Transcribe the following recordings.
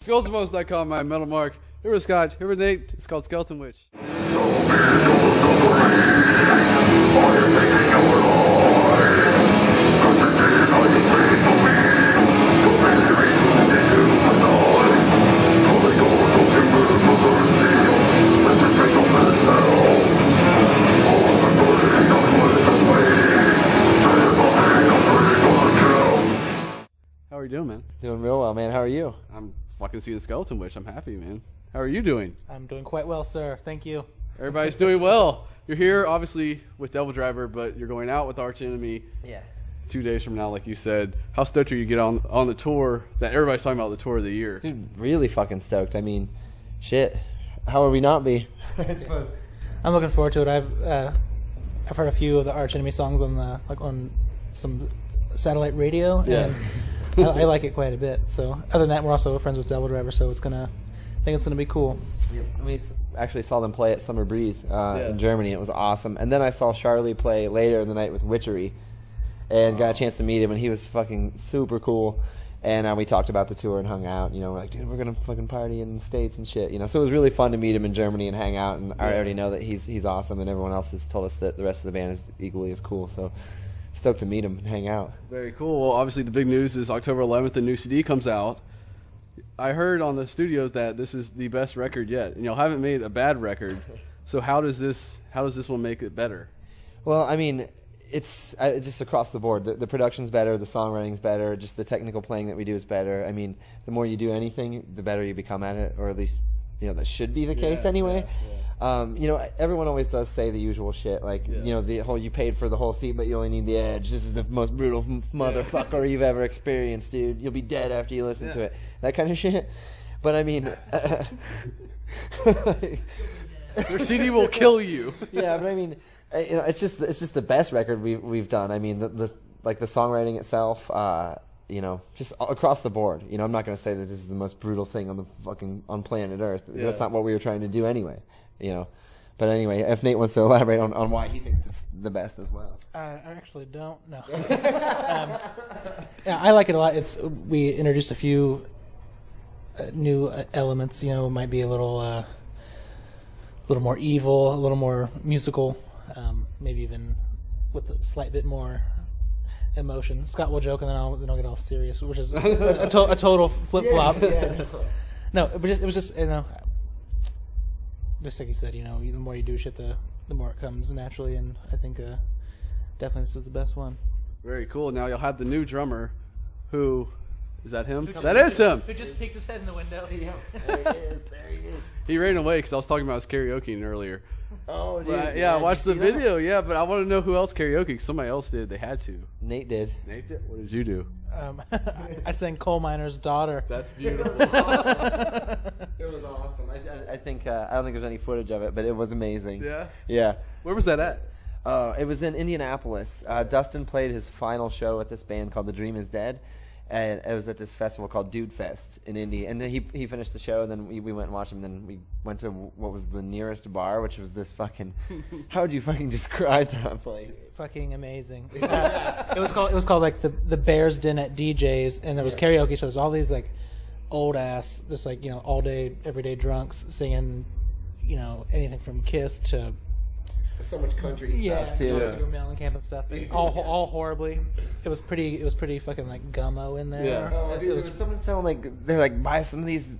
Skeletonwitch.com, my metal mark. Here with Scott, here with Nate. It's called Skeletonwitch. How are you doing, man? Doing real well, man. How are you? I'm fucking seeing Skeletonwitch. I'm happy, man. How are you doing? I'm doing quite well, sir. Thank you. Everybody's doing well. You're here, obviously, with Devil Driver, but you're going out with Arch Enemy. Yeah. 2 days from now, like you said. How stoked are you to get on the tour that everybody's talking about, the tour of the year? Dude, really fucking stoked. I mean, shit. How would we not be? I suppose. I'm looking forward to it. I've heard a few of the Arch Enemy songs on some satellite radio, Yeah. and I like it quite a bit. So, other than that, we're also friends with Devil Driver, so I think it's gonna be cool. We actually saw them play at Summer Breeze in Germany. It was awesome. And then I saw Charlie play later in the night with Witchery, and got a chance to meet him, and he was fucking super cool. And we talked about the tour and hung out. You know, we're like, dude, we're gonna fucking party in the States and shit. You know, so it was really fun to meet him in Germany and hang out. And I already know that he's awesome, and everyone else has told us that the rest of the band is equally as cool. So stoked to meet him and hang out. Very cool. Well, obviously, the big news is October 11th, the new CD comes out. I heard on the studios that this is the best record yet, and y'all haven't made a bad record. So how does this one make it better? Well, I mean, it's just across the board. The production's better, the songwriting's better, just the technical playing that we do is better. I mean, the more you do anything, the better you become at it, or at least, you know, that should be the case anyway. You know, everyone always does say the usual shit, like, you know, the whole you paid for the whole seat, but you only need the edge. This is the most brutal motherfucker you've ever experienced, dude. You'll be dead after you listen to it. That kind of shit. But I mean, Your CD will kill you. yeah, but I mean, you know, it's just the best record we've done. I mean, the songwriting itself, you know, just across the board. You know, I'm not going to say that this is the most brutal thing on planet Earth. Yeah. That's not what we were trying to do anyway. You know, but anyway, if Nate wants to elaborate on why he thinks it's the best as well. I actually don't know. Yeah, I like it a lot. We introduced a few new elements. You know, it might be a little more evil, a little more musical, maybe even with a slight bit more emotion. Scott will joke, and then I'll get all serious, which is a total flip flop. No, it was just you know, just like he said, you know, the more you do shit, the more it comes naturally, and I think definitely this is the best one. Very cool. Now you'll have the new drummer, who is that him? That is him. Who just peeked his head in the window? Yeah, there he is. There he is. He ran away because I was talking about his karaoke earlier. Oh, dude. But, yeah, I watched the video. Yeah, but I want to know who else karaoke. Because somebody else did. They had to. Nate did. Nate did. What did you do? I sang Coal Miner's Daughter. That's beautiful. It was awesome. I think I don't think there's any footage of it, but it was amazing. Yeah. Yeah. Where was that at? It was in Indianapolis. Dustin played his final show with this band called The Dream Is Dead, and it was at this festival called Dude Fest in Indy. And then he finished the show, and then we went and watched him. And then we went to what was the nearest bar, which was this fucking. How would you fucking describe that place? Fucking amazing. It was called like the Bears Den at DJ's, and there was karaoke. So there's all these like old ass, just like, you know, all day everyday drunks singing, you know, anything from Kiss to So much country stuff too. Mellencamp and stuff. All horribly. It was pretty fucking like gummo in there. Yeah. Oh, dude, there was someone selling like they're like buy some of these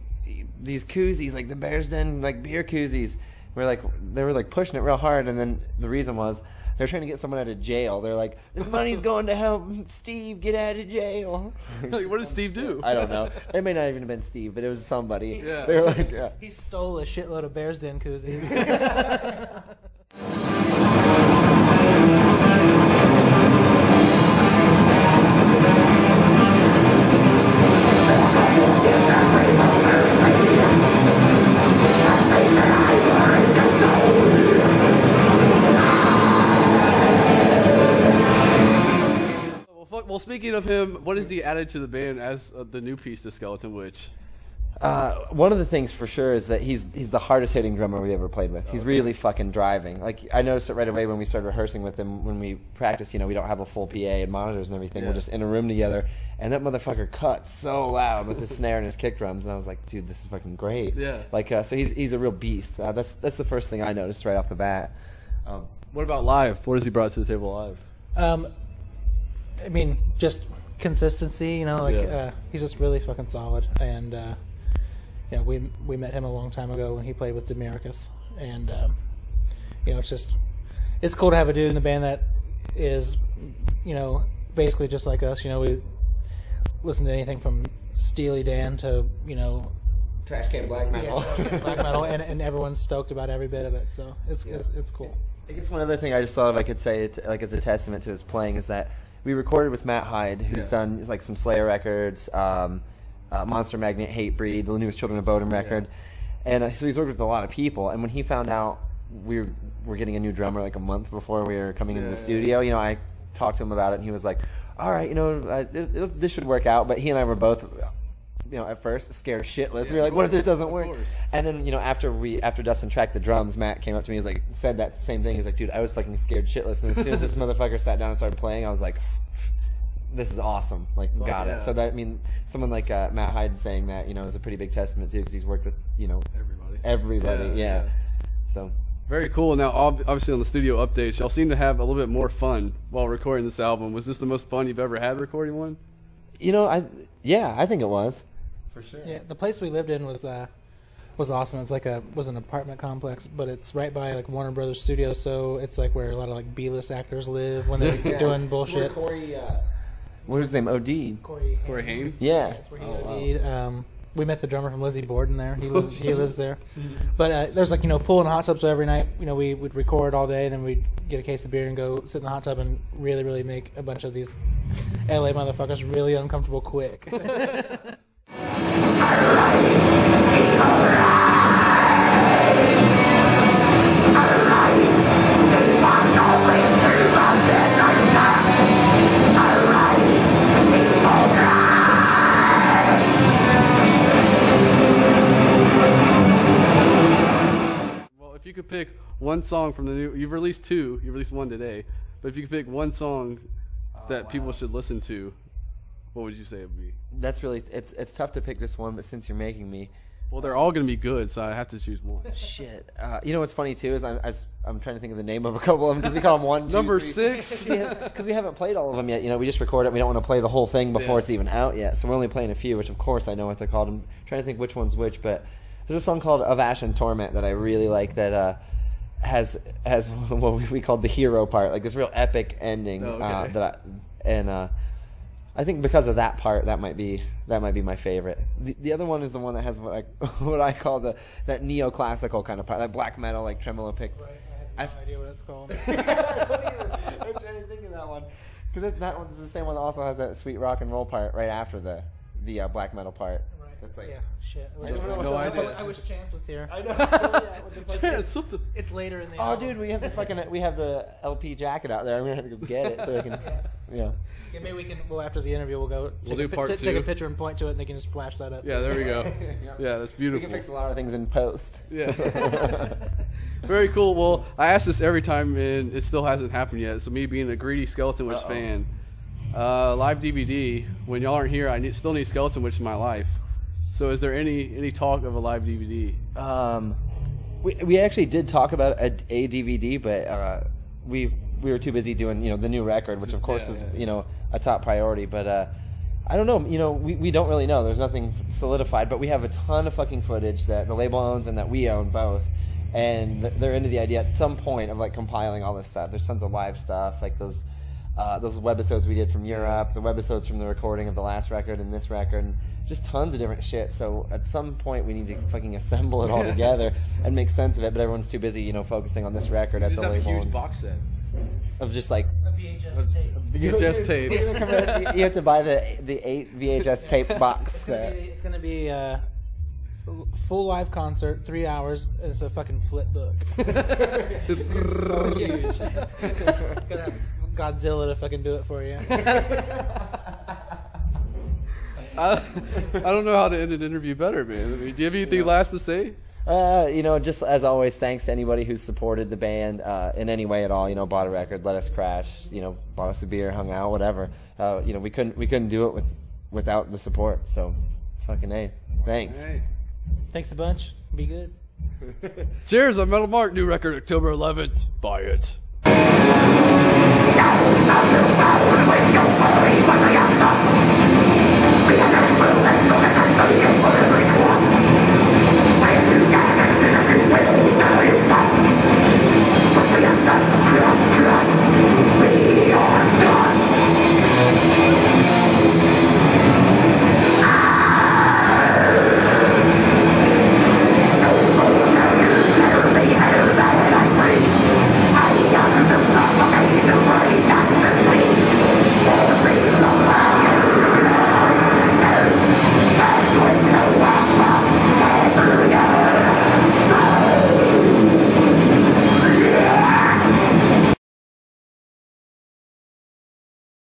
koozies, like the Bears Den like beer koozies. They were like pushing it real hard, and then the reason was they're trying to get someone out of jail. They're like, this money's going to help Steve get out of jail. Like, what did Steve do? I don't know. It may not even have been Steve, but it was somebody. Yeah. They were like, yeah. He stole a shitload of Bears Den koozies. Well, speaking of him, what has he added to the band as the new piece to Skeletonwitch? One of the things for sure is that he's the hardest hitting drummer we ever played with. He's really fucking driving. Like I noticed it right away when we started rehearsing with him. When we practice, we don't have a full PA and monitors and everything. We're just in a room together, and that motherfucker cuts so loud with his snare and his kick drums. And I was like, dude, this is fucking great. Yeah. Like so he's a real beast. That's the first thing I noticed right off the bat. What about live? What has he brought to the table live? I mean, just consistency. He's just really fucking solid. And we met him a long time ago when he played with Demericus, and it's cool to have a dude in the band that is basically just like us. We listen to anything from Steely Dan to Trash can black metal. black metal, and everyone's stoked about every bit of it. So it's cool. I guess one other thing I just thought of I could say as a testament to his playing is that we recorded with Matt Hyde, who's done like some Slayer records, Monster Magnet, Hatebreed, the newest Children of Bodom record, and so he's worked with a lot of people. And when he found out we were getting a new drummer like a month before we were coming into the studio, I talked to him about it, and he was like, "All right, this should work out." But he and I were both, at first scared shitless. We were like, "What if this doesn't work?" And then, after Dustin tracked the drums, Matt came up to me. He was like, said that same thing. He was like, "Dude, I was fucking scared shitless." And as soon as this motherfucker sat down and started playing, I was like, "This is awesome!" Like, got it. So that someone like Matt Hyde saying that, is a pretty big testament too, because he's worked with everybody. Yeah. So very cool. Now, obviously on the studio updates, y'all seem to have a little bit more fun while recording this album. Was this the most fun you've ever had recording one? I think it was. For sure. Yeah, the place we lived in was awesome. It's like was an apartment complex, but it's right by like Warner Brothers Studios, so it's like where a lot of like B-list actors live when they're doing bullshit. It's where Corey, what was his name? OD'd. Corey Haim? Yeah. That's where he OD'd. Wow. We met the drummer from Lizzie Borden there. He lives there. But there's like pool and hot tub, so every night we would record all day, and then we'd get a case of beer and go sit in the hot tub and really, really make a bunch of these LA motherfuckers really uncomfortable quick. Well, if you could pick one song from the new, you've released two, you released one today, but if you could pick one song that people should listen to, what would you say it would be? That's really it's tough to pick just one, but since you're making me, well, they're all going to be good, so I have to choose one. Shit. What's funny too is I'm trying to think of the name of a couple of them because we call them 1, 2, Number 3. 6. Because we haven't played all of them yet. We just record it. We don't want to play the whole thing before it's even out yet. So we're only playing a few, which of course I know what they're called. I'm trying to think which one's which, but there's a song called "Of Ash and Torment" that I really like that has what we called the hero part, like this real epic ending. I think because of that part, that might be my favorite. The other one is the one that has what I call that neoclassical kind of part, that black metal, like tremolo picked. Right, I have no idea what it's called. I was trying to think of that one because that one's the same one that also has that sweet rock and roll part right after the black metal part. Right. That's like shit. I wish Chance was here. I know. Chance, It's later in the Oh, album. dude, we have the LP jacket out there. I'm gonna have to go get it so we can. Yeah. Yeah, maybe we can. Well, after the interview, we'll go take a picture and point to it, and they can just flash that up. Yeah, there we go. Yeah, that's beautiful. We can fix a lot of things in post. Yeah. Very cool. Well, I ask this every time, and it still hasn't happened yet. So me being a greedy Skeletonwitch fan, live DVD. When y'all aren't here, I still need Skeletonwitch in my life. So is there any talk of a live DVD? We actually did talk about a DVD, but we were too busy doing the new record, which of course is a top priority. But I don't know. We don't really know. There's nothing solidified, but we have a ton of fucking footage that the label owns and that we own both. And they're into the idea at some point of like compiling all this stuff. There's tons of live stuff, like those webisodes we did from Europe, the webisodes from the recording of the last record and this record, and just tons of different shit. So at some point we need to fucking assemble it all together and make sense of it. But everyone's too busy, focusing on this record at the label. Just have a huge box set of just like a VHS tape. VHS tapes. You have to buy the 8 VHS tape box set. It's gonna be full live concert, 3 hours. And it's a fucking flip book. It's so huge. Gotta have Godzilla to fucking do it for you. I don't know how to end an interview better, man. I mean, do you have anything last to say? Just as always, thanks to anybody who supported the band in any way at all. Bought a record, let us crash. Bought us a beer, hung out, whatever. We couldn't do it without the support. So, fucking A. Thanks. Hey. Thanks a bunch. Be good. Cheers on Metal Mark. New record October 11th. Buy it.